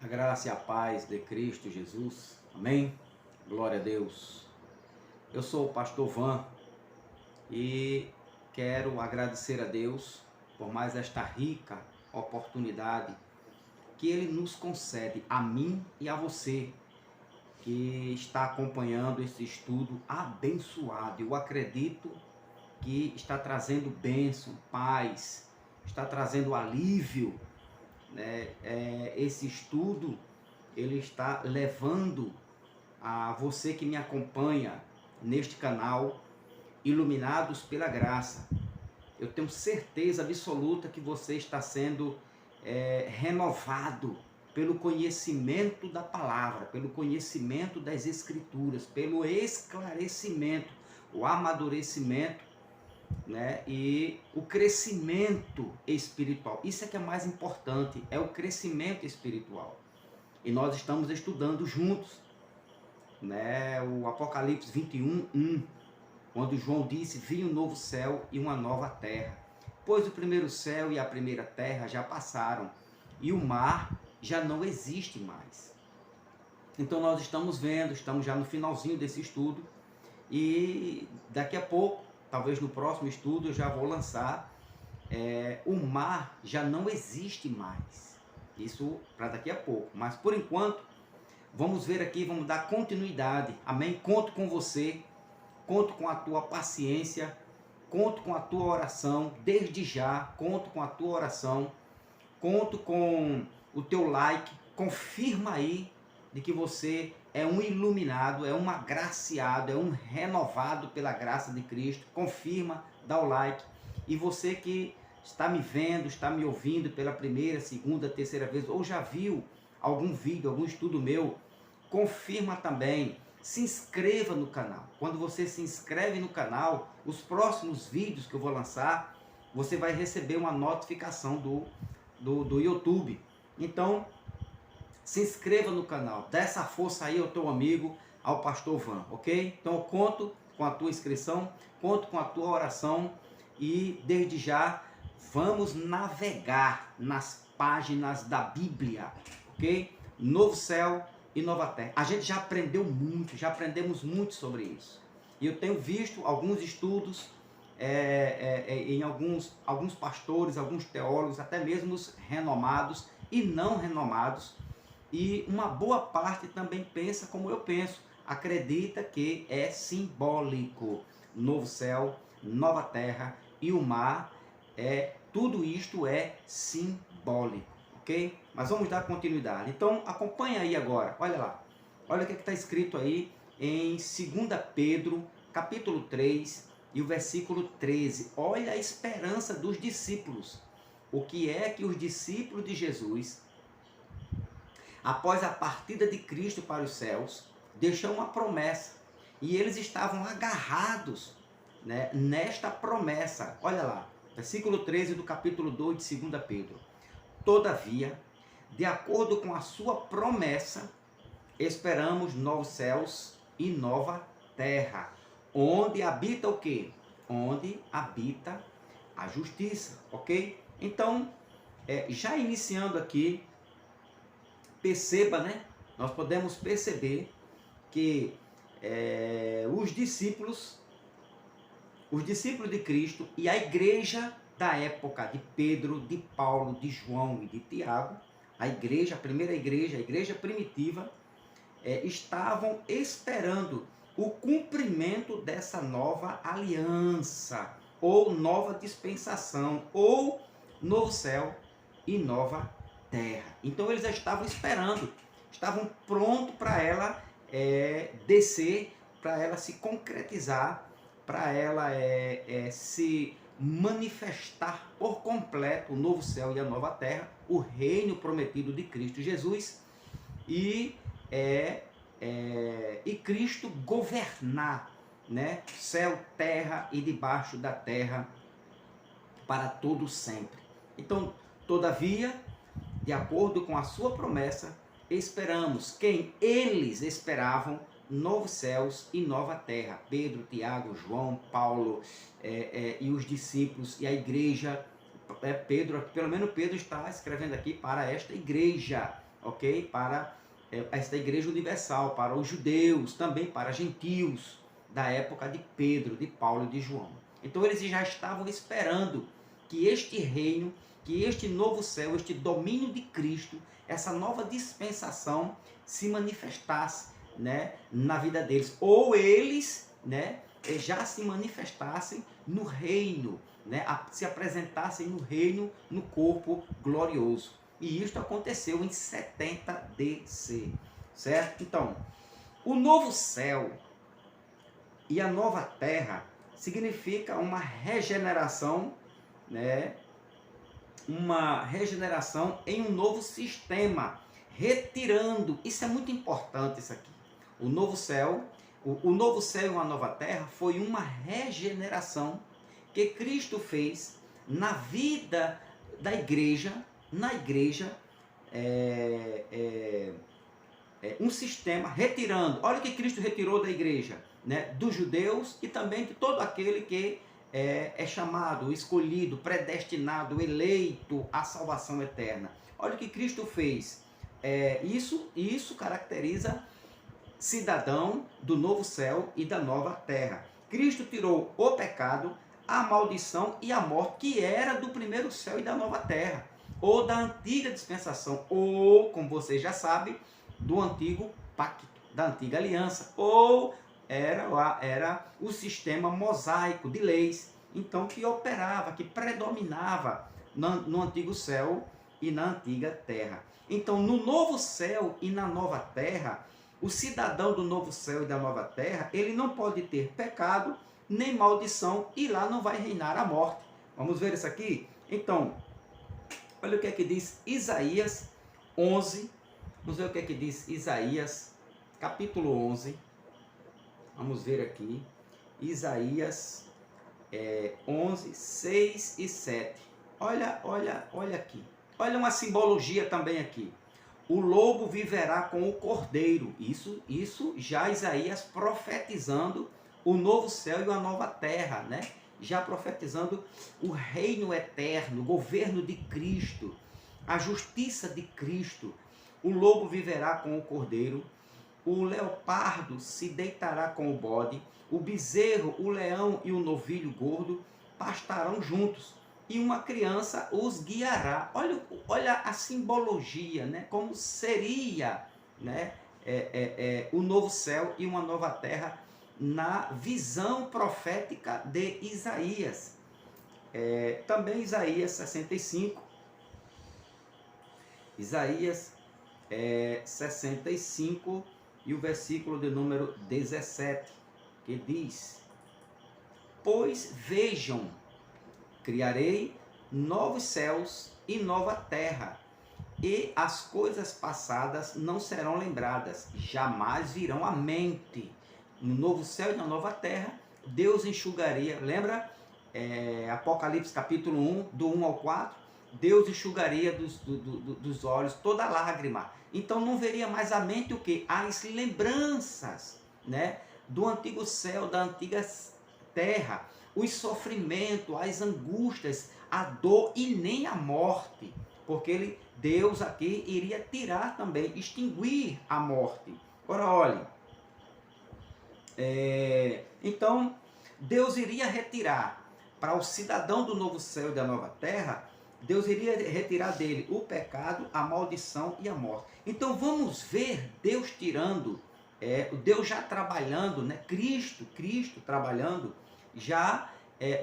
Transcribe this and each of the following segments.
A graça e a paz de Cristo Jesus. Amém? Glória a Deus. Eu sou o pastor Van e quero agradecer a Deus por mais esta rica oportunidade que Ele nos concede, a mim e a você, que está acompanhando esse estudo abençoado. Eu acredito que está trazendo bênção, paz, está trazendo alívio, né? Esse estudo ele está levando a você que me acompanha neste canal, iluminados pela graça. Eu tenho certeza absoluta que você está sendo renovado pelo conhecimento da palavra, pelo conhecimento das escrituras, pelo esclarecimento, o amadurecimento, né? E o crescimento espiritual. Isso é que é mais importante, é o crescimento espiritual. E nós estamos estudando juntos, né? O Apocalipse 21:1, quando João disse: vi um novo céu e uma nova terra, pois o primeiro céu e a primeira terra já passaram e o mar já não existe mais. Então nós estamos vendo, estamos já no finalzinho desse estudo e daqui a pouco, talvez no próximo estudo, eu já vou lançar o mar já não existe mais. Isso para daqui a pouco, mas por enquanto vamos ver aqui, vamos dar continuidade. Amém? Conto com você, conto com a tua paciência, conto com a tua oração, desde já, conto com a tua oração, conto com o teu like, confirma aí de que você é um iluminado, é um agraciado, é um renovado pela graça de Cristo. Confirma, dá o like. E você que está me vendo, está me ouvindo pela primeira, segunda, terceira vez, ou já viu algum vídeo, algum estudo meu, confirma também, se inscreva no canal. Quando você se inscreve no canal, os próximos vídeos que eu vou lançar, você vai receber uma notificação do YouTube. Então, se inscreva no canal, dá essa força aí ao teu amigo, ao pastor Van, ok? Então eu conto com a tua inscrição, conto com a tua oração e desde já vamos navegar nas páginas da Bíblia, ok? Novo céu e nova terra. A gente já aprendeu muito, já aprendemos muito sobre isso. E eu tenho visto alguns estudos em alguns pastores, alguns teólogos, até mesmo os renomados e não renomados, e uma boa parte também pensa como eu penso, acredita que é simbólico. Novo céu, nova terra e o mar, tudo isto é simbólico, ok? Mas vamos dar continuidade. Então acompanha aí agora, olha lá, olha o que está escrito aí em 2 Pedro, capítulo 3 e o versículo 13. Olha a esperança dos discípulos. O que é que os discípulos de Jesus, após a partida de Cristo para os céus, deixou uma promessa. E eles estavam agarrados, né, nesta promessa. Olha lá, versículo 13 do capítulo 2 de 2 Pedro. Todavia, de acordo com a sua promessa, esperamos novos céus e nova terra, onde habita o quê? Onde habita a justiça, ok? Então, já iniciando aqui, perceba, né? Nós podemos perceber que os discípulos de Cristo e a igreja da época de Pedro, de Paulo, de João e de Tiago, a primeira igreja, a igreja primitiva, estavam esperando o cumprimento dessa nova aliança, ou nova dispensação, ou novo céu e nova terra. Então eles estavam esperando, estavam prontos para ela descer, para ela se concretizar, para ela se manifestar por completo, o novo céu e a nova terra, o reino prometido de Cristo Jesus, e Cristo governar, né, céu, terra e debaixo da terra para todo sempre. Então, todavia, de acordo com a sua promessa, esperamos, quem eles esperavam, novos céus e nova terra. Pedro, Tiago, João, Paulo e os discípulos e a igreja. Pedro, pelo menos Pedro está escrevendo aqui para esta igreja, ok? Para esta igreja universal, para os judeus, também para gentios da época de Pedro, de Paulo e de João. Então eles já estavam esperando que este reino, que este novo céu, este domínio de Cristo, essa nova dispensação se manifestasse, né, na vida deles. Ou eles, né, já se manifestassem no reino, né, se apresentassem no reino, no corpo glorioso. E isto aconteceu em 70 DC, certo? Então, o novo céu e a nova terra significa uma regeneração, né? Uma regeneração em um novo sistema, retirando, isso é muito importante isso aqui. O novo céu e uma nova terra foi uma regeneração que Cristo fez na vida da igreja, um sistema retirando. Olha o que Cristo retirou da igreja, né? Dos judeus e também de todo aquele que é chamado, escolhido, predestinado, eleito à salvação eterna. Olha o que Cristo fez. Isso caracteriza cidadão do novo céu e da nova terra. Cristo tirou o pecado, a maldição e a morte que era do primeiro céu e da nova terra, ou da antiga dispensação, ou, como você já sabe, do antigo pacto, da antiga aliança, ou era o sistema mosaico de leis, então que operava, que predominava no antigo céu e na antiga terra. Então, no novo céu e na nova terra, o cidadão do novo céu e da nova terra, ele não pode ter pecado, nem maldição, e lá não vai reinar a morte. Vamos ver isso aqui? Então, olha o que é que diz Isaías 11. Vamos ver o que é que diz Isaías, capítulo 11. Vamos ver aqui. Isaías 11, 6 e 7. Olha aqui. Olha uma simbologia também aqui. O lobo viverá com o cordeiro. Isso já Isaías profetizando o novo céu e a nova terra, né? Já profetizando o reino eterno, o governo de Cristo, a justiça de Cristo. O lobo viverá com o cordeiro, o leopardo se deitará com o bode, o bezerro, o leão e o novilho gordo pastarão juntos, e uma criança os guiará. Olha a simbologia, né? Como seria, né? O novo céu e uma nova terra na visão profética de Isaías. Também Isaías 65. Isaías 65 e o versículo de número 17, que diz: Pois vejam, criarei novos céus e nova terra, e as coisas passadas não serão lembradas, jamais virão à mente. No novo céu e na nova terra, Deus enxugaria, lembra? Apocalipse capítulo 1, do 1 ao 4, Deus enxugaria dos olhos toda lágrima. Então não veria mais à mente o que? As lembranças, né? Do antigo céu, da antiga terra, os sofrimentos, as angústias, a dor e nem a morte, porque Deus aqui iria tirar também, extinguir a morte. Agora olhe, então Deus iria retirar para o cidadão do novo céu e da nova terra, Deus iria retirar dele o pecado, a maldição e a morte. Então vamos ver Deus tirando, Deus já trabalhando, né? Cristo trabalhando já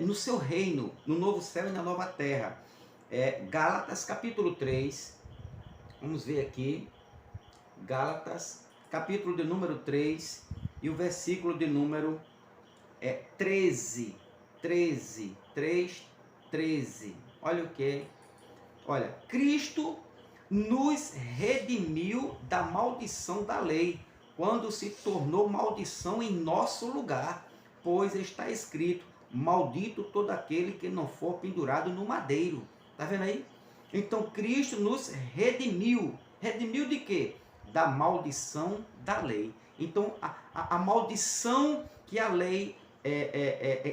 no seu reino, no novo céu e na nova terra. Gálatas capítulo 3, vamos ver aqui, Gálatas capítulo de número 3 e o versículo de número 13. Olha o que? Olha, Cristo nos redimiu da maldição da lei, quando se tornou maldição em nosso lugar, pois está escrito: maldito todo aquele que não for pendurado no madeiro. Tá vendo aí? Então Cristo nos redimiu. Redimiu de quê? Da maldição da lei. Então a maldição que a lei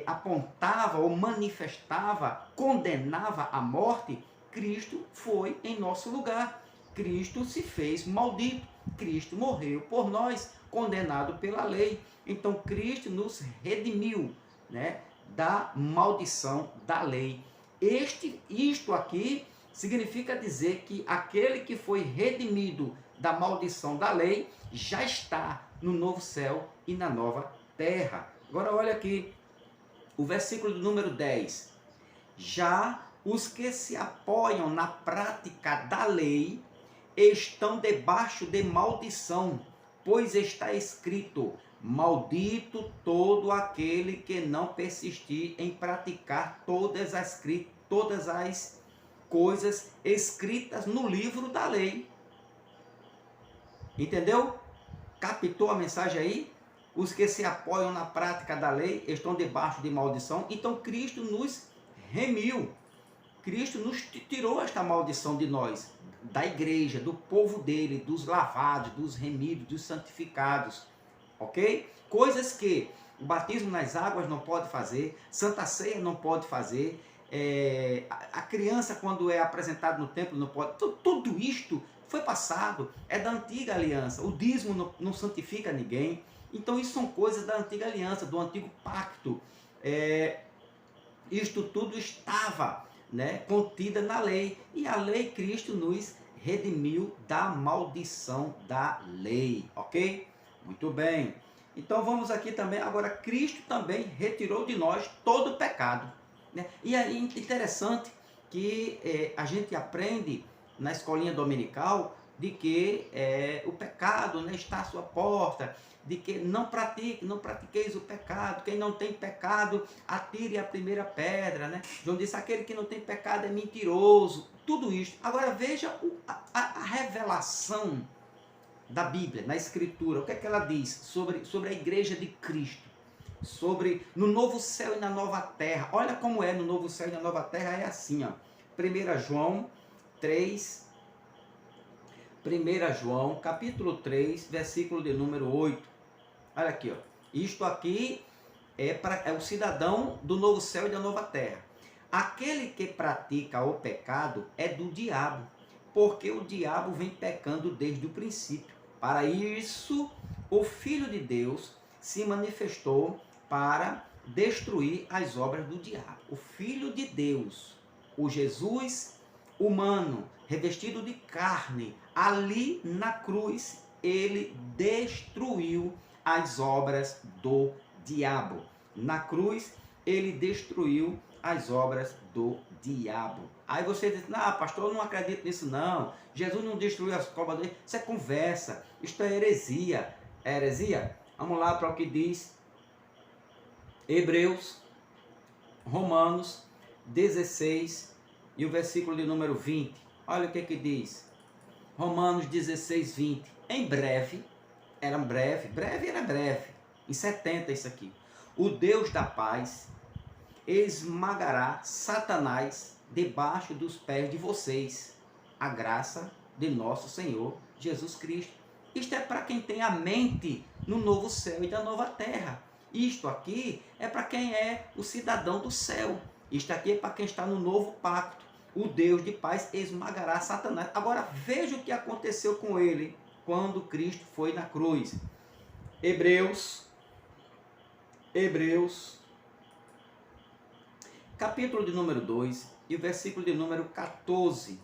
apontava ou manifestava, condenava a morte, Cristo foi em nosso lugar. Cristo se fez maldito. Cristo morreu por nós, condenado pela lei. Então Cristo nos redimiu, né, da maldição da lei. Isto aqui significa dizer que aquele que foi redimido da maldição da lei já está no novo céu e na nova terra. Agora olha aqui o versículo do número 10. Já os que se apoiam na prática da lei estão debaixo de maldição, pois está escrito: maldito todo aquele que não persistir em praticar todas as coisas escritas no livro da lei. Entendeu? Captou a mensagem aí? Os que se apoiam na prática da lei estão debaixo de maldição. Então Cristo nos remiu. Cristo nos tirou esta maldição de nós, da igreja, do povo dele, dos lavados, dos remidos, dos santificados. Ok? Coisas que o batismo nas águas não pode fazer, Santa Ceia não pode fazer, a criança quando é apresentada no templo não pode. Tudo isto foi passado, é da antiga aliança. O dízimo não santifica ninguém. Então isso são coisas da antiga aliança, do antigo pacto. Isto tudo estava, né, contida na lei. E a lei, Cristo nos redimiu da maldição da lei. Ok? Muito bem. Então vamos aqui também. Agora Cristo também retirou de nós todo o pecado, né? E aí interessante que a gente aprende na escolinha dominical de que o pecado, né, está à sua porta, de que não pratiqueis o pecado. Quem não tem pecado, atire a primeira pedra, né? João disse: aquele que não tem pecado é mentiroso. Tudo isso. Agora veja a revelação da Bíblia, na Escritura. O que é que ela diz sobre a igreja de Cristo? Sobre no novo céu e na nova terra. Olha como é no novo céu e na nova terra. É assim, ó. 1 João 3, 1 João, capítulo 3, versículo de número 8. Olha aqui, ó. Isto aqui é o cidadão do novo céu e da nova terra. Aquele que pratica o pecado é do diabo, porque o diabo vem pecando desde o princípio. Para isso, o Filho de Deus se manifestou para destruir as obras do diabo. O Filho de Deus, o Jesus humano, revestido de carne, ali na cruz, ele destruiu as obras do diabo. Na cruz, ele destruiu as obras do diabo. Aí você diz: não, pastor, eu não acredito nisso não. Jesus não destruiu as obras do diabo. Isso é conversa, isto é heresia. É heresia? Vamos lá para o que diz Hebreus, Romanos 16 e o versículo de número 20. Olha o que diz. Romanos 16, 20. Em breve, era breve, em 70 isso aqui. O Deus da paz esmagará Satanás debaixo dos pés de vocês. A graça de nosso Senhor Jesus Cristo. Isto é para quem tem a mente no novo céu e da nova terra. Isto aqui é para quem é o cidadão do céu. Isto aqui é para quem está no novo pacto. O Deus de paz esmagará Satanás. Agora veja o que aconteceu com ele quando Cristo foi na cruz. Hebreus, capítulo de número 2 e o versículo de número 14.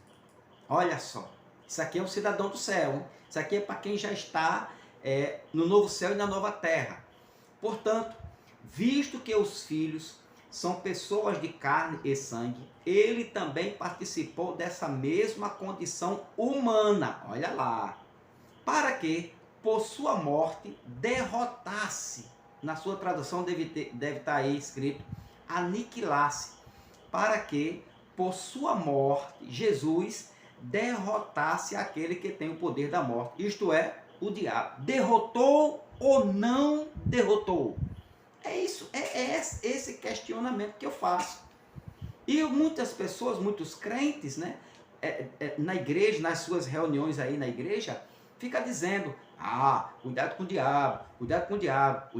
Olha só, isso aqui é um cidadão do céu, hein? Isso aqui é para quem já está no novo céu e na nova terra. Portanto, visto que os filhos são pessoas de carne e sangue, ele também participou dessa mesma condição humana, olha lá, para que, por sua morte, derrotasse, na sua tradução deve estar aí escrito, aniquilasse, para que, por sua morte, Jesus derrotasse aquele que tem o poder da morte, isto é, o diabo. Derrotou ou não derrotou? É isso, é esse questionamento que eu faço. E muitas pessoas, muitos crentes, né, na igreja, nas suas reuniões aí na igreja, fica dizendo: cuidado com o diabo, o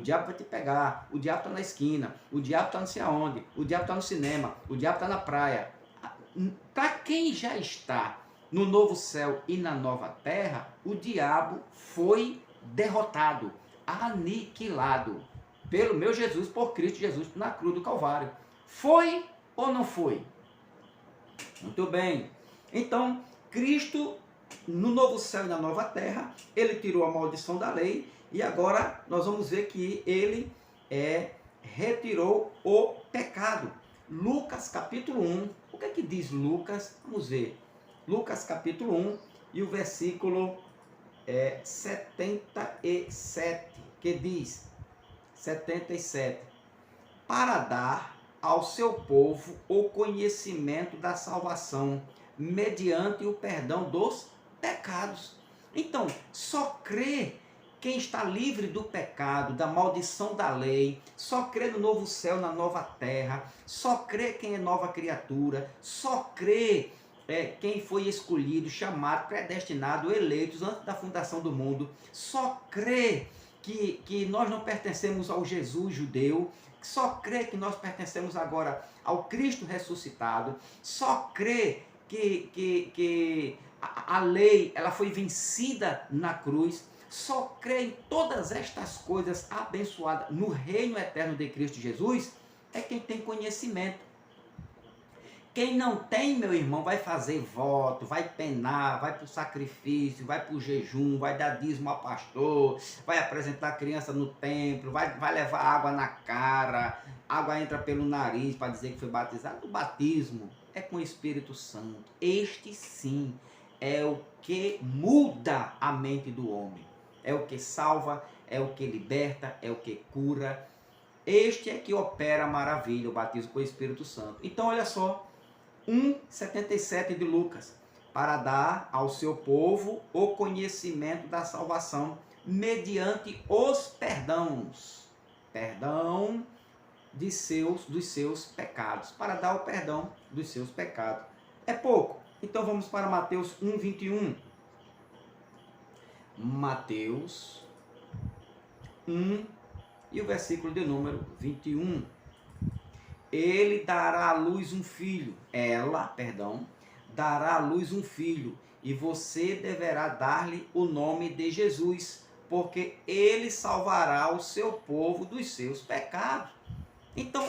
diabo vai te pegar, o diabo está na esquina, o diabo está não sei aonde, o diabo está no cinema, o diabo está na praia. Para quem já está no novo céu e na nova terra, o diabo foi derrotado, aniquilado pelo meu Jesus, por Cristo Jesus, na cruz do Calvário. Foi ou não foi? Muito bem. Então, Cristo, no novo céu e na nova terra, ele tirou a maldição da lei e agora nós vamos ver que ele retirou o pecado. Lucas capítulo 1, o que é que diz Lucas? Vamos ver. Lucas capítulo 1 e o versículo 77, que diz 77, para dar ao seu povo o conhecimento da salvação, mediante o perdão dos pecados. Então, só crê quem está livre do pecado, da maldição da lei, só crê no novo céu, na nova terra, só crê quem é nova criatura, só crê quem foi escolhido, chamado, predestinado, eleitos antes da fundação do mundo, só crê que nós não pertencemos ao Jesus judeu, só crê que nós pertencemos agora ao Cristo ressuscitado, só crê que a lei ela foi vencida na cruz, só crê em todas estas coisas abençoadas no reino eterno de Cristo Jesus, é quem tem conhecimento. Quem não tem, meu irmão, vai fazer voto, vai penar, vai para o sacrifício, vai para o jejum, vai dar dízimo ao pastor, vai apresentar a criança no templo, vai levar água na cara, água entra pelo nariz para dizer que foi batizado. O batismo é com o Espírito Santo. Este sim é o que muda a mente do homem. É o que salva, é o que liberta, é o que cura. Este é que opera a maravilha, o batismo com o Espírito Santo. Então, olha só. 1,77 de Lucas, para dar ao seu povo o conhecimento da salvação mediante os perdão dos seus pecados, para dar o perdão dos seus pecados. É pouco. Então vamos para Mateus 1,21. Mateus 1 e o versículo de número 21. Ele dará à luz um filho, dará à luz um filho, e você deverá dar-lhe o nome de Jesus, porque ele salvará o seu povo dos seus pecados. Então,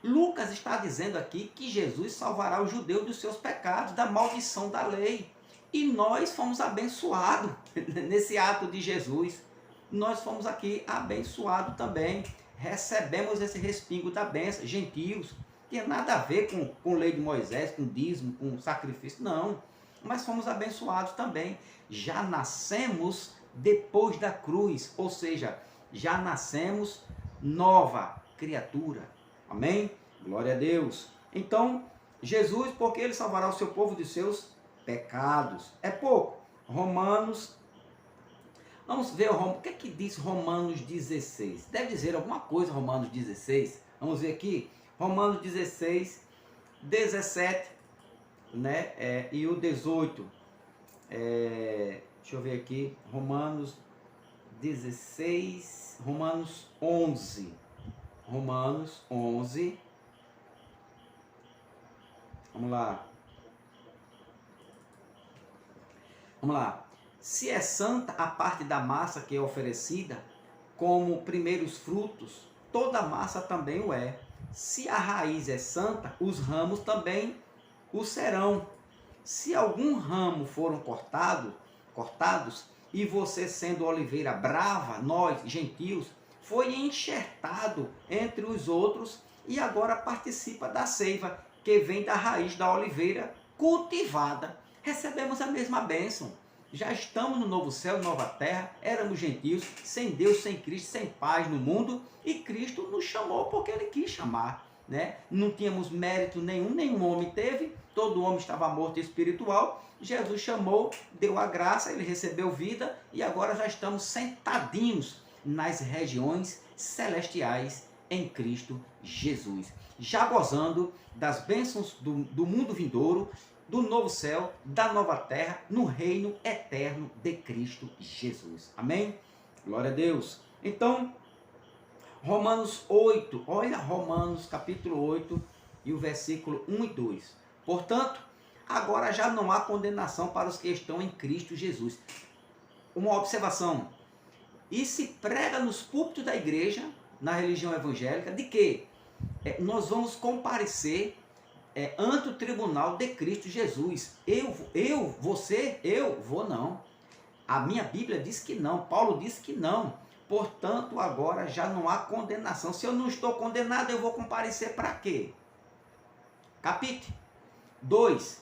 Lucas está dizendo aqui que Jesus salvará os judeus dos seus pecados, da maldição da lei. E nós fomos abençoados nesse ato de Jesus. Nós fomos aqui abençoados também. Recebemos esse respingo da bênção. Gentios, não tinha nada a ver com lei de Moisés, com dízimo, com sacrifício, não. Mas fomos abençoados também. Já nascemos depois da cruz, ou seja, já nascemos nova criatura. Amém? Glória a Deus. Então, Jesus, porque ele salvará o seu povo de seus pecados. É pouco. Vamos ver o que é que diz Romanos 16. Deve dizer alguma coisa Romanos 16. Vamos ver aqui. Romanos 16, 17, né? E o 18. Deixa eu ver aqui. Romanos 16, Romanos 11. Romanos 11. Vamos lá. Vamos lá. Se é santa a parte da massa que é oferecida, como primeiros frutos, toda a massa também o é. Se a raiz é santa, os ramos também o serão. Se algum ramo foram cortados, e você sendo oliveira brava, nós, gentios, foi enxertado entre os outros e agora participa da seiva, que vem da raiz da oliveira cultivada. Recebemos a mesma bênção. Já estamos no novo céu, nova terra, éramos gentios, sem Deus, sem Cristo, sem paz no mundo, e Cristo nos chamou porque Ele quis chamar, né? Não tínhamos mérito nenhum homem teve, todo homem estava morto espiritual, Jesus chamou, deu a graça, Ele recebeu vida, e agora já estamos sentadinhos nas regiões celestiais em Cristo Jesus, já gozando das bênçãos do mundo vindouro, do novo céu, da nova terra, no reino eterno de Cristo Jesus. Amém? Glória a Deus. Então, Romanos 8, olha Romanos capítulo 8 e o versículo 1 e 2. Portanto, agora já não há condenação para os que estão em Cristo Jesus. Uma observação, e se prega nos púlpitos da igreja, na religião evangélica, de que nós vamos comparecer ante o tribunal de Cristo Jesus. Eu vou não. A minha Bíblia diz que não, Paulo diz que não. Portanto, agora já não há condenação. Se eu não estou condenado, eu vou comparecer para quê? Capítulo 2.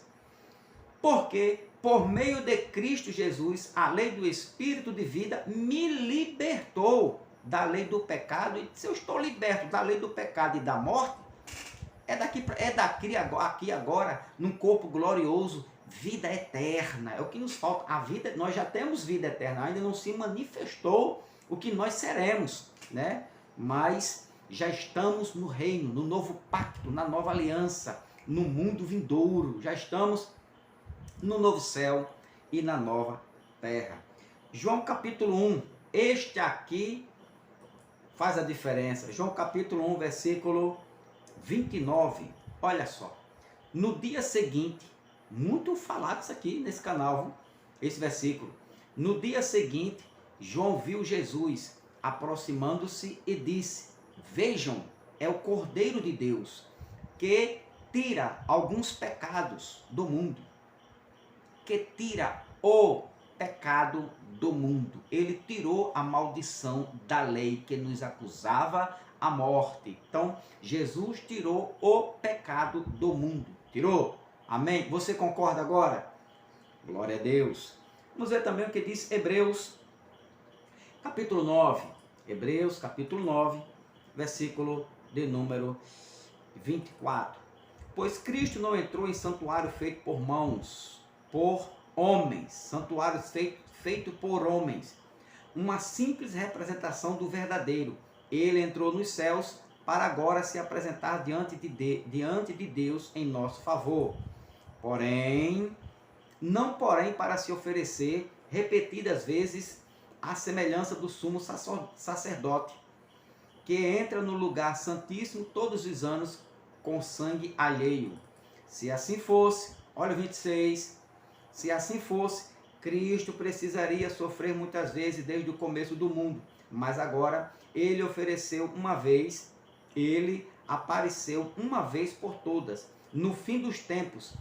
Porque por meio de Cristo Jesus, a lei do Espírito de vida me libertou da lei do pecado. E se eu estou liberto da lei do pecado e da morte, aqui agora, num corpo glorioso, vida eterna. É o que nos falta. A vida, nós já temos vida eterna, ainda não se manifestou o que nós seremos, né? Mas já estamos no reino, no novo pacto, na nova aliança, no mundo vindouro. Já estamos no novo céu e na nova terra. João capítulo 1, este aqui faz a diferença. João capítulo 1, versículo 29, olha só. No dia seguinte, muito falado isso aqui nesse canal, esse versículo. No dia seguinte, João viu Jesus aproximando-se e disse: vejam, é o Cordeiro de Deus, que tira alguns pecados do mundo. Que tira o pecado do mundo. Ele tirou a maldição da lei que nos acusava a morte. Então, Jesus tirou o pecado do mundo. Tirou. Amém? Você concorda agora? Glória a Deus. Vamos ver também o que diz Hebreus, capítulo 9. Hebreus, capítulo 9, versículo de número 24. Pois Cristo não entrou em santuário feito por mãos, por homens, santuário feito por homens, uma simples representação do verdadeiro. Ele entrou nos céus para agora se apresentar diante de Deus em nosso favor. Não para se oferecer repetidas vezes à semelhança do sumo sacerdote, que entra no lugar santíssimo todos os anos com sangue alheio. Se assim fosse, olha o 26, se assim fosse, Cristo precisaria sofrer muitas vezes desde o começo do mundo, mas agora ele apareceu uma vez por todas, no fim dos tempos,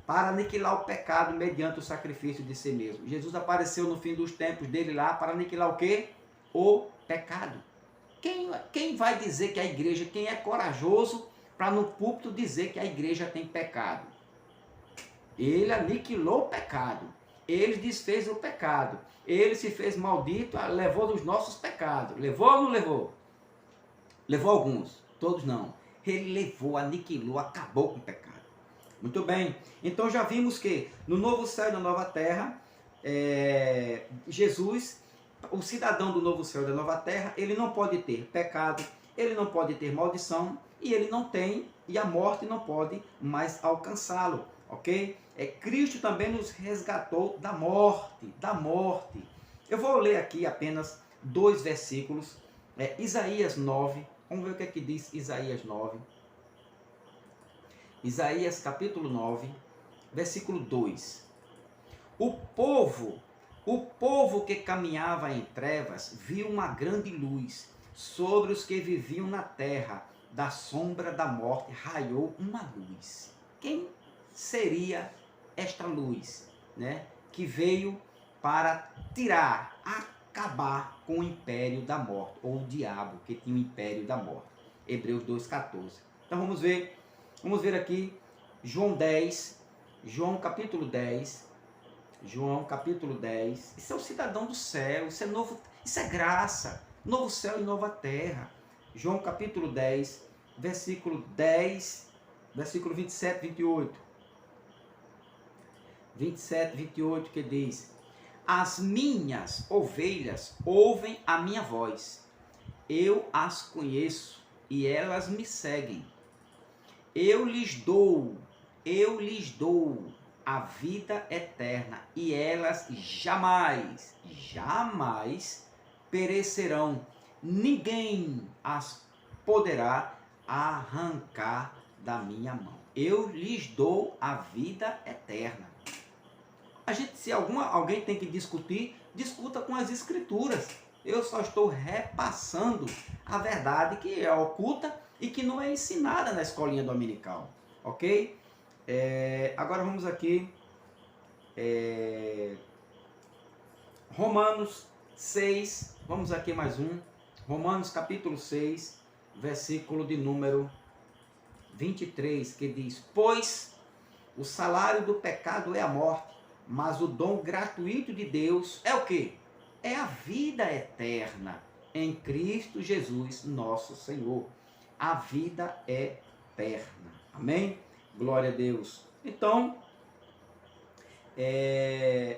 para aniquilar o pecado mediante o sacrifício de si mesmo. Jesus apareceu no fim dos tempos dele lá para aniquilar o quê? O pecado. Quem vai dizer que a igreja, quem é corajoso para no púlpito dizer que a igreja tem pecado? Ele aniquilou o pecado. Ele desfez o pecado. Ele se fez maldito, levou dos nossos pecados. Levou ou não levou? Levou alguns, todos não. Ele levou, aniquilou, acabou com o pecado. Muito bem. Então já vimos que no novo céu e na nova terra, Jesus, o cidadão do novo céu e da nova terra, ele não pode ter pecado, ele não pode ter maldição, e ele não tem, e a morte não pode mais alcançá-lo, ok? Cristo também nos resgatou da morte, Eu vou ler aqui apenas 2 versículos, Isaías 9, vamos ver o que é que diz Isaías 9. Isaías capítulo 9, versículo 2. O povo que caminhava em trevas viu uma grande luz. Sobre os que viviam na terra, da sombra da morte, raiou uma luz. Quem seria esta luz, né? Que veio para acabar com o império da morte, ou o diabo que tinha o império da morte. Hebreus 2,14. Então vamos ver aqui João capítulo 10. João capítulo 10. Isso é o cidadão do céu, isso é novo, isso é graça. Novo céu e nova terra. João capítulo 10, versículo 10, versículo 27, 28. 27, 28, que diz: as minhas ovelhas ouvem a minha voz. Eu as conheço e elas me seguem. Eu lhes dou a vida eterna e elas jamais perecerão. Ninguém as poderá arrancar da minha mão. eu lhes dou a vida eterna. Se alguém tem que discutir, discuta com as escrituras. Eu só estou repassando a verdade que é oculta e que não é ensinada na escolinha dominical, ok? Agora vamos aqui, Romanos 6, vamos aqui mais um, Romanos capítulo 6, versículo de número 23, que diz: pois o salário do pecado é a morte, mas o dom gratuito de Deus é o quê? É a vida eterna em Cristo Jesus, nosso Senhor. A vida eterna. Amém? Glória a Deus. Então,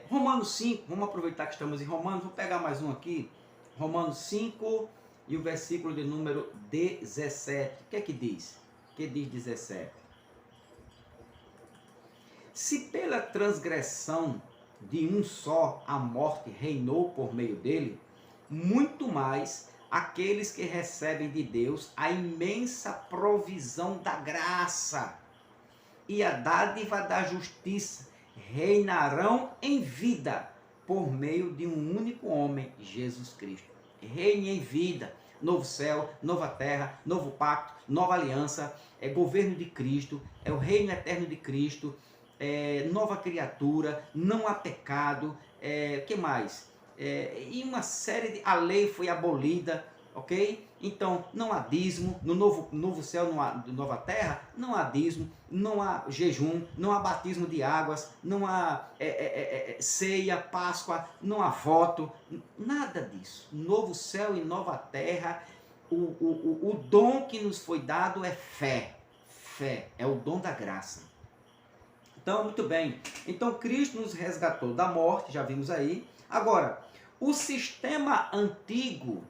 Romanos 5, vamos aproveitar que estamos em Romanos, vou pegar mais um aqui. Romanos 5 e o versículo de número 17. O que é que diz? O que diz 17? Se pela transgressão de um só a morte reinou por meio dele, muito mais aqueles que recebem de Deus a imensa provisão da graça e a dádiva da justiça reinarão em vida por meio de um único homem, Jesus Cristo. Reine em vida, novo céu, nova terra, novo pacto, nova aliança, é governo de Cristo, é o reino eterno de Cristo, nova criatura, não há pecado, que mais? E uma série de... A lei foi abolida, ok? Então, não há dízimo, no novo céu, nova terra, não há dízimo, não há jejum, não há batismo de águas, não há ceia, Páscoa, não há voto, nada disso. Novo céu e nova terra, o dom que nos foi dado é fé, é o dom da graça. Então, muito bem, então Cristo nos resgatou da morte, já vimos aí. Agora, o sistema antigo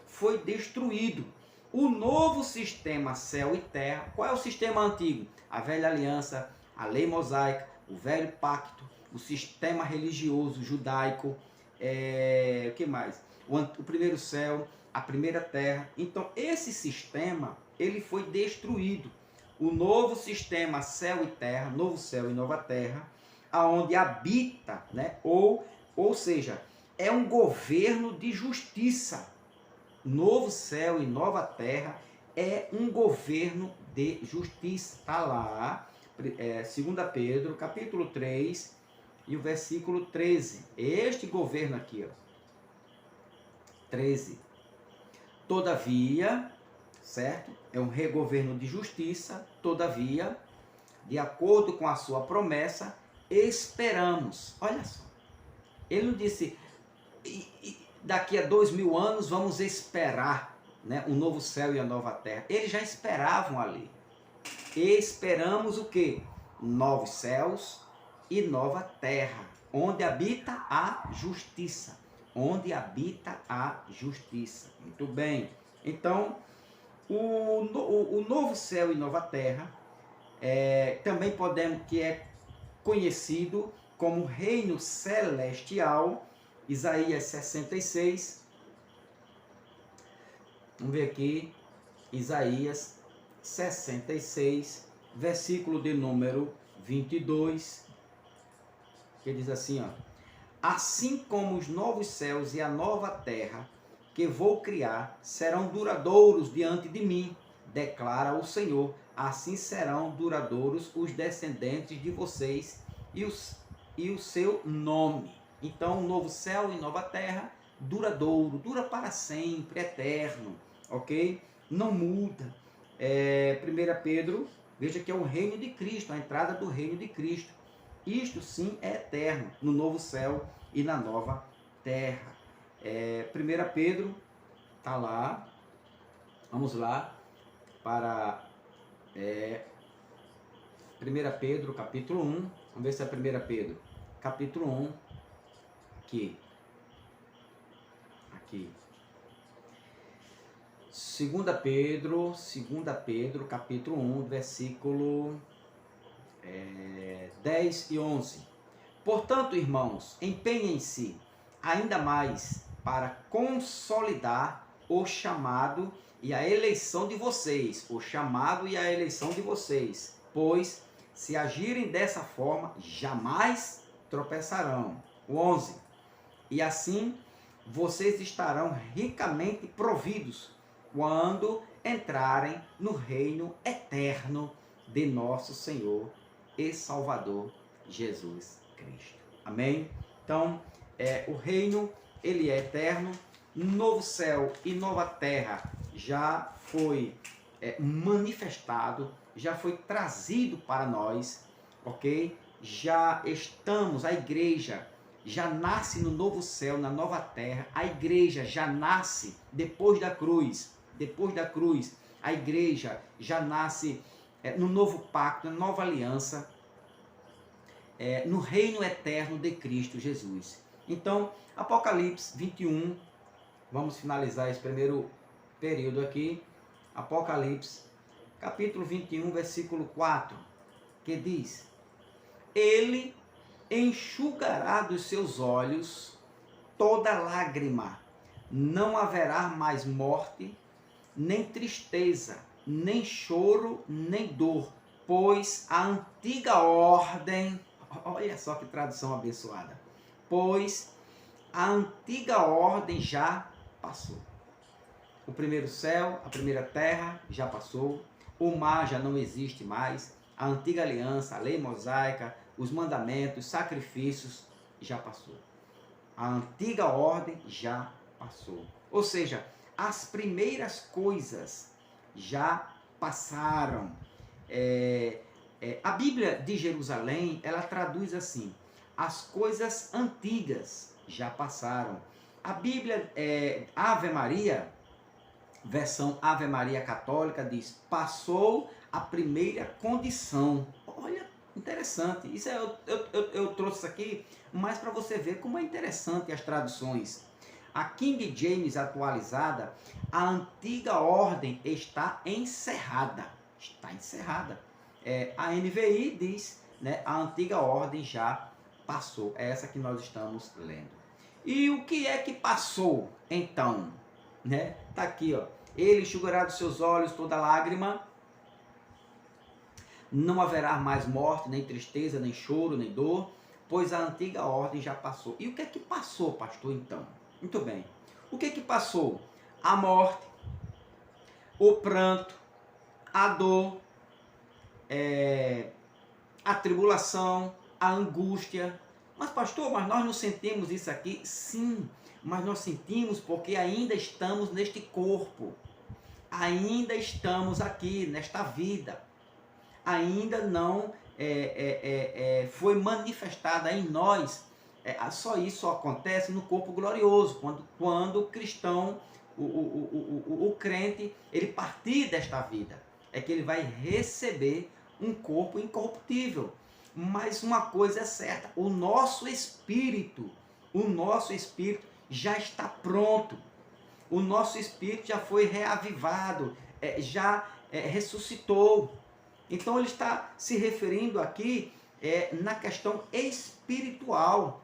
foi destruído. O novo sistema céu e terra, qual é o sistema antigo? A velha aliança, a lei mosaica, o velho pacto, o sistema religioso judaico, o que mais? O primeiro céu, a primeira terra. Então, esse sistema, ele foi destruído. O novo sistema céu e terra, novo céu e nova terra, aonde habita, né? Ou seja, é um governo de justiça. Novo céu e nova terra é um governo de justiça. Está lá, 2 Pedro, capítulo 3 e o versículo 13. Este governo aqui, ó, 13. Todavia, certo? É um regoverno de justiça, todavia, de acordo com a sua promessa, esperamos. Olha só, ele não disse, daqui a 2000 anos vamos esperar, né, um novo céu e a nova terra. Eles já esperavam ali. Esperamos o quê? Novos céus e nova terra, onde habita a justiça. Onde habita a justiça. Muito bem. Então, o novo céu e nova terra, também podemos, que é conhecido como reino celestial, Isaías 66, vamos ver aqui, Isaías 66, versículo de número 22, que diz assim, ó: assim como os novos céus e a nova terra que vou criar serão duradouros diante de mim, declara o Senhor, assim serão duradouros os descendentes de vocês e o seu nome. Então, um novo céu e nova terra, duradouro, dura para sempre, eterno, ok? Não muda. 1 Pedro, veja que é o reino de Cristo, a entrada do reino de Cristo. Isto sim é eterno, no novo céu e na nova terra. 1 Pedro, está lá, vamos lá, para 1 Pedro, capítulo 1, vamos ver se é 1 Pedro, capítulo 1, aqui, 2 Pedro, capítulo 1, versículo 10 e 11. Portanto, irmãos, empenhem-se ainda mais para consolidar o chamado e a eleição de vocês, o chamado e a eleição de vocês, pois se agirem dessa forma, jamais tropeçarão. O 11. E assim vocês estarão ricamente providos quando entrarem no reino eterno de nosso Senhor e Salvador Jesus Cristo. Amém? Então, o reino, ele é eterno. Novo céu e nova terra já foi manifestado, já foi trazido para nós, ok? Já estamos, a igreja já nasce no novo céu, na nova terra. A igreja já nasce depois da cruz. Depois da cruz, a igreja já nasce no novo pacto, na nova aliança, no reino eterno de Cristo Jesus. Então, Apocalipse 21, vamos finalizar esse primeiro período aqui. Apocalipse, capítulo 21, versículo 4, que diz: Ele enxugará dos seus olhos toda lágrima, não haverá mais morte, nem tristeza, nem choro, nem dor, pois a antiga ordem, olha só que tradução abençoada, pois a antiga ordem já passou. O primeiro céu, a primeira terra já passou, o mar já não existe mais, a antiga aliança, a lei mosaica, os mandamentos, sacrifícios, já passou. A antiga ordem já passou. Ou seja, as primeiras coisas já passaram. A Bíblia de Jerusalém, ela traduz assim: as coisas antigas já passaram. A Bíblia Ave Maria, versão Ave Maria católica, diz: passou a primeira condição. Olha, interessante. Isso eu trouxe isso aqui mais para você ver como é interessante as traduções. A King James atualizada, a antiga ordem está encerrada. Está encerrada. A NVI diz, né, a antiga ordem já passou. É essa que nós estamos lendo. E o que é que passou então? Né? Tá aqui, ó. Ele enxugará dos seus olhos toda lágrima. Não haverá mais morte, nem tristeza, nem choro, nem dor, pois a antiga ordem já passou. E o que é que passou, pastor, então? Muito bem. O que é que passou? A morte, o pranto, a dor, a tribulação, a angústia. Mas, pastor, mas nós não sentimos isso aqui? Sim, mas nós sentimos porque ainda estamos neste corpo. Ainda estamos aqui, nesta vida. Ainda não foi manifestada em nós. Só isso só acontece no corpo glorioso, quando o cristão, o crente, ele partir desta vida, é que ele vai receber um corpo incorruptível. Mas uma coisa é certa: o nosso espírito já está pronto. O nosso espírito já foi reavivado, já ressuscitou. Então ele está se referindo aqui na questão espiritual.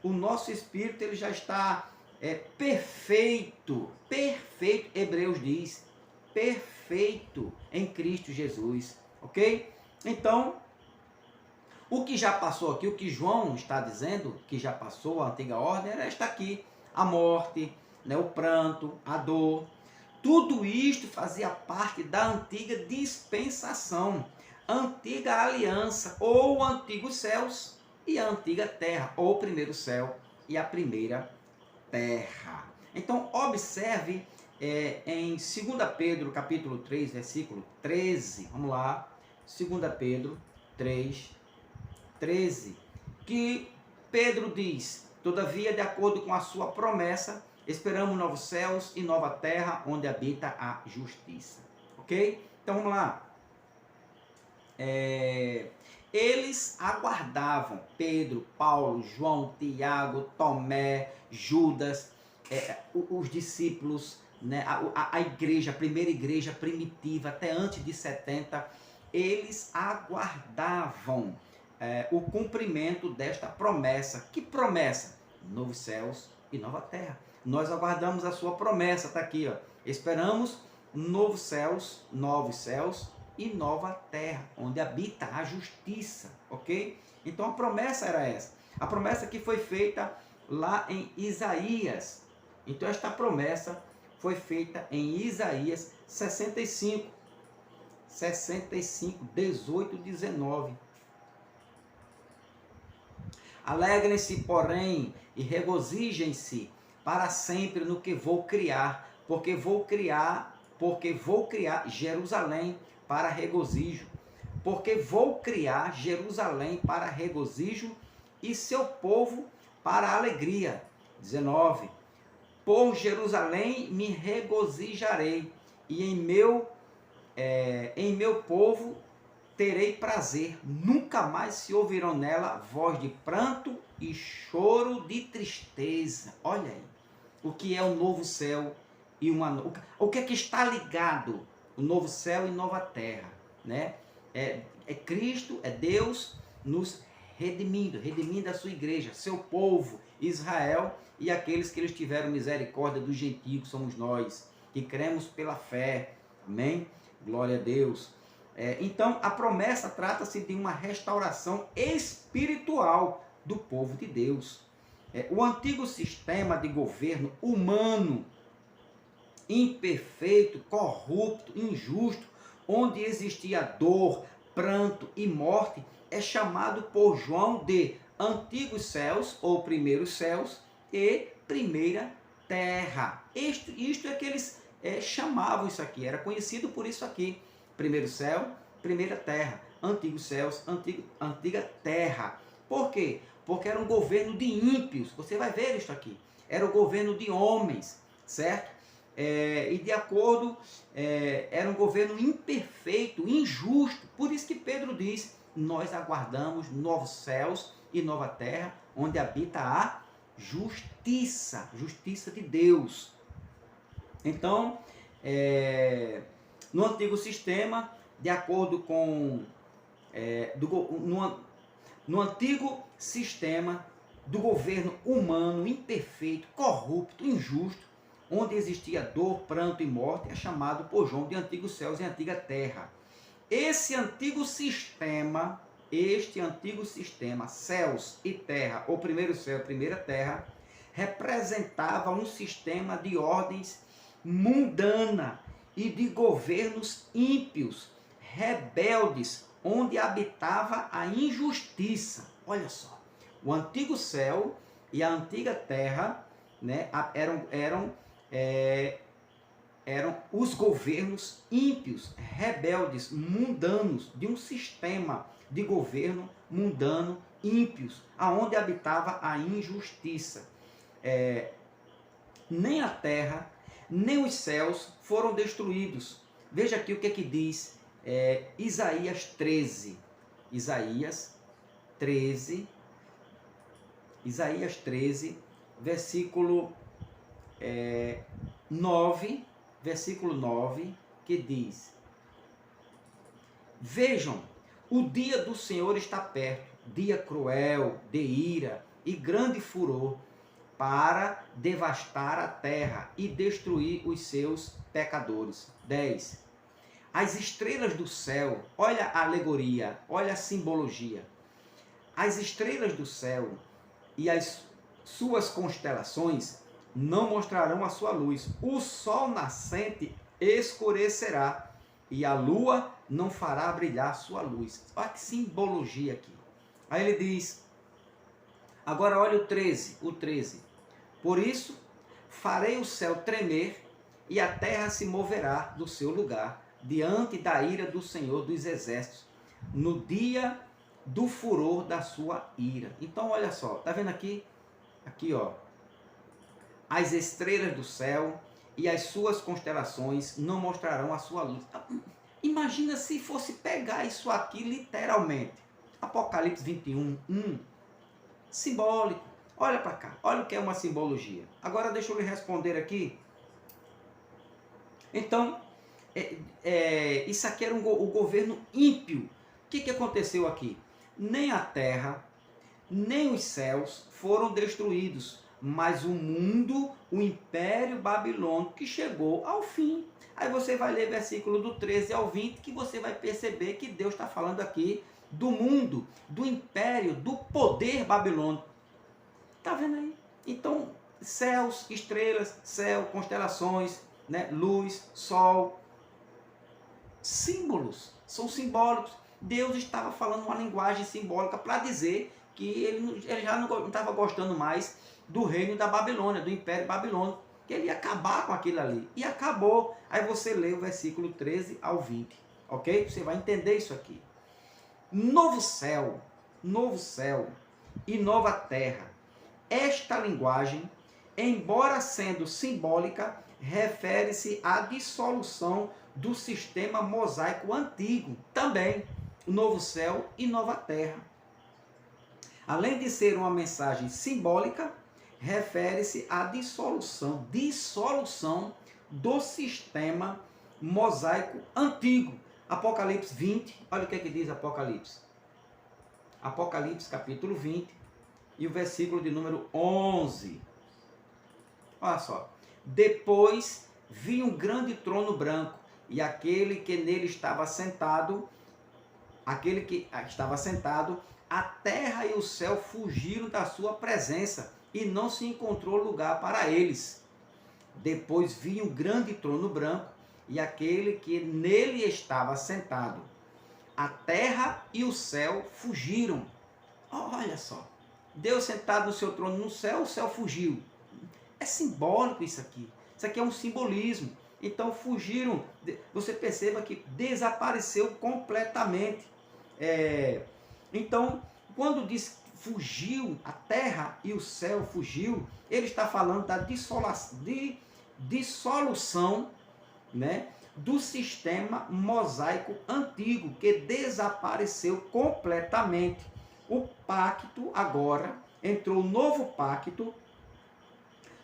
O nosso espírito ele já está perfeito, Hebreus diz, perfeito em Cristo Jesus, ok? Então, o que já passou aqui, o que João está dizendo, que já passou a antiga ordem, está aqui: a morte, né, o pranto, a dor. Tudo isto fazia parte da antiga dispensação, antiga aliança, ou antigos céus e a antiga terra, ou o primeiro céu e a primeira terra. Então, observe em 2 Pedro, capítulo 3, versículo 13, vamos lá, 2 Pedro 3, 13, que Pedro diz: todavia, de acordo com a sua promessa, esperamos novos céus e nova terra, onde habita a justiça. Ok? Então vamos lá. Eles aguardavam, Pedro, Paulo, João, Tiago, Tomé, Judas, os discípulos, né, a igreja, a primeira igreja primitiva, até antes de 70, eles aguardavam o cumprimento desta promessa. Que promessa? Novos céus e nova terra. Nós aguardamos a sua promessa, está aqui, ó. Esperamos novos céus e nova terra, onde habita a justiça, ok? Então a promessa era essa. A promessa que foi feita lá em Isaías. Então esta promessa foi feita em Isaías 65, 18, 19. Alegrem-se, porém, e regozijem-se para sempre no que vou criar, porque vou criar Jerusalém para regozijo, porque vou criar Jerusalém para regozijo e seu povo para alegria. 19. Por Jerusalém me regozijarei, e em meu povo terei prazer. Nunca mais se ouvirão nela voz de pranto e choro de tristeza. Olha aí, o que é o novo céu e o que é que está ligado o novo céu e nova terra, né? É Cristo, é Deus nos redimindo a sua igreja, seu povo, Israel, e aqueles que eles tiveram misericórdia dos gentios, somos nós, que cremos pela fé. Amém? Glória a Deus. Então, a promessa trata-se de uma restauração espiritual do povo de Deus. O antigo sistema de governo humano, imperfeito, corrupto, injusto, onde existia dor, pranto e morte, é chamado por João de antigos céus, ou primeiros céus, e primeira terra. Isto é que eles chamavam isso aqui, era conhecido por isso aqui. Primeiro céu, primeira terra, antigos céus, antiga terra. Por quê? Porque era um governo de ímpios. Você vai ver isso aqui. Era o governo de homens, certo? E de acordo, era um governo imperfeito, injusto. Por isso que Pedro diz, nós aguardamos novos céus e nova terra, onde habita a justiça de Deus. Então, no antigo sistema, de acordo com no antigo sistema do governo humano imperfeito, corrupto, injusto, onde existia dor, pranto e morte, é chamado por João de antigos céus e antiga terra. Este antigo sistema, céus e terra, ou primeiro céu e primeira terra, representava um sistema de ordens mundana e de governos ímpios, rebeldes, onde habitava a injustiça. Olha só, o antigo céu e a antiga terra, né, eram os governos ímpios, rebeldes, mundanos, de um sistema de governo mundano, ímpios, aonde habitava a injustiça. Nem a terra, nem os céus foram destruídos. Veja aqui o que é que diz Isaías 13. Isaías 13, versículo 9, que diz: vejam, o dia do Senhor está perto, dia cruel, de ira e grande furor, para devastar a terra e destruir os seus pecadores. 10. As estrelas do céu, olha a alegoria, olha a simbologia. As estrelas do céu e as suas constelações não mostrarão a sua luz. O sol nascente escurecerá e a lua não fará brilhar sua luz. Olha que simbologia aqui. Aí ele diz, agora olha o 13. Por isso, farei o céu tremer e a terra se moverá do seu lugar, diante da ira do Senhor dos Exércitos, no dia do furor da sua ira. Então, olha só, tá vendo aqui? Aqui, ó. As estrelas do céu e as suas constelações não mostrarão a sua luz. Imagina se fosse pegar isso aqui literalmente. Apocalipse 21, 1. Simbólico. Olha para cá, olha o que é uma simbologia. Agora deixa eu lhe responder aqui. Então, isso aqui era o governo ímpio. O que aconteceu aqui? Nem a terra, nem os céus foram destruídos, mas o mundo, o império babilônico que chegou ao fim. Aí você vai ler versículo do 13 ao 20, que você vai perceber que Deus está falando aqui do mundo, do império, do poder babilônico. Está vendo aí? Então, céus, estrelas, céu, constelações, né? Luz, sol, símbolos, são simbólicos. Deus estava falando uma linguagem simbólica para dizer que ele já não estava gostando mais do reino da Babilônia, do império babilônico, que ele ia acabar com aquilo ali. E acabou. Aí você lê o versículo 13 ao 20, ok? Você vai entender isso aqui. Novo céu e nova terra. Esta linguagem, embora sendo simbólica, refere-se à dissolução do sistema mosaico antigo, também o novo céu e nova terra. Além de ser uma mensagem simbólica, refere-se à dissolução do sistema mosaico antigo. Apocalipse 20, olha o que é que diz Apocalipse. Apocalipse capítulo 20 e o versículo de número 11. Olha só. Depois vi um grande trono branco e aquele que nele estava sentado, a terra e o céu fugiram da sua presença e não se encontrou lugar para eles. Depois vi um grande trono branco e aquele que nele estava sentado. A terra e o céu fugiram. Olha só. Deus sentado no seu trono no céu, o céu fugiu. É simbólico isso aqui. Isso aqui é um simbolismo. Então fugiram. Você perceba que desapareceu completamente. Então, quando diz fugiu, a terra e o céu fugiu, ele está falando da dissolução, né, do sistema mosaico antigo, que desapareceu completamente. O pacto agora, entrou um novo pacto,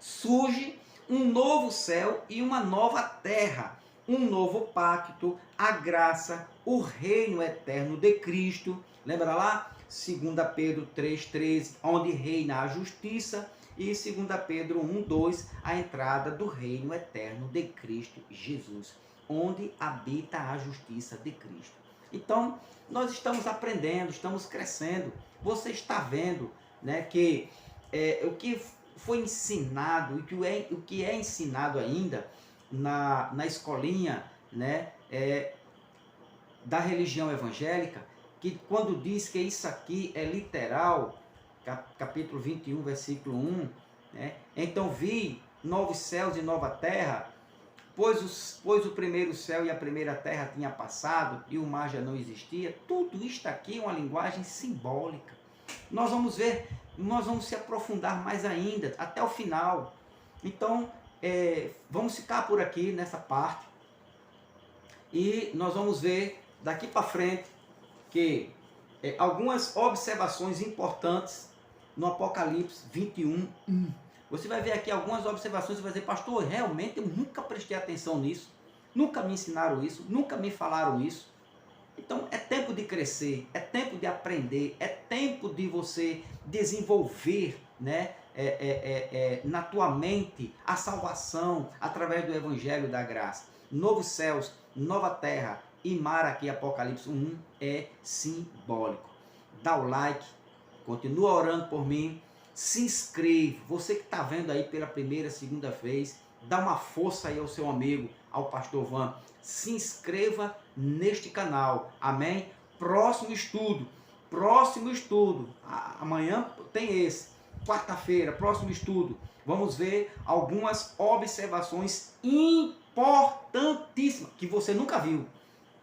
surge um novo céu e uma nova terra, um novo pacto, a graça, o reino eterno de Cristo. Lembra lá? 2 Pedro 3,13, onde reina a justiça, e 2 Pedro 1,2, a entrada do reino eterno de Cristo Jesus, onde habita a justiça de Cristo. Então, nós estamos aprendendo, estamos crescendo. Você está vendo, né, que o que foi ensinado e o que é ensinado ainda na escolinha, né, da religião evangélica, que quando diz que isso aqui é literal, capítulo 21, versículo 1, né, então vi novos céus e nova terra, pois o primeiro céu e a primeira terra tinha passado e o mar já não existia. Tudo isto aqui é uma linguagem simbólica. Nós vamos ver, nós vamos se aprofundar mais ainda, até o final. Então, vamos ficar por aqui nessa parte e nós vamos ver daqui para frente que algumas observações importantes no Apocalipse 21, 1. Você vai ver aqui algumas observações e vai dizer, pastor, realmente eu nunca prestei atenção nisso, nunca me ensinaram isso, nunca me falaram isso. Então é tempo de crescer, é tempo de aprender, é tempo de você desenvolver, né, na tua mente a salvação através do Evangelho da Graça. Novos céus, nova terra e mar aqui, Apocalipse 1, é simbólico. Dá o like, continua orando por mim, se inscreve. Você que está vendo aí pela primeira, segunda vez, dá uma força aí ao seu amigo, ao pastor Van. Se inscreva neste canal, amém? Próximo estudo, amanhã tem esse, quarta-feira, próximo estudo, vamos ver algumas observações importantíssimas, que você nunca viu,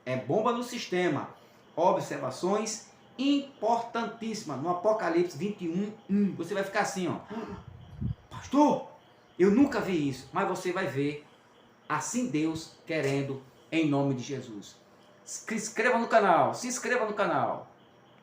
é bomba no sistema, observações importantíssimas, no Apocalipse 21, 1, você vai ficar assim, ó, pastor, eu nunca vi isso, mas você vai ver, assim Deus querendo, em nome de Jesus. Se inscreva no canal,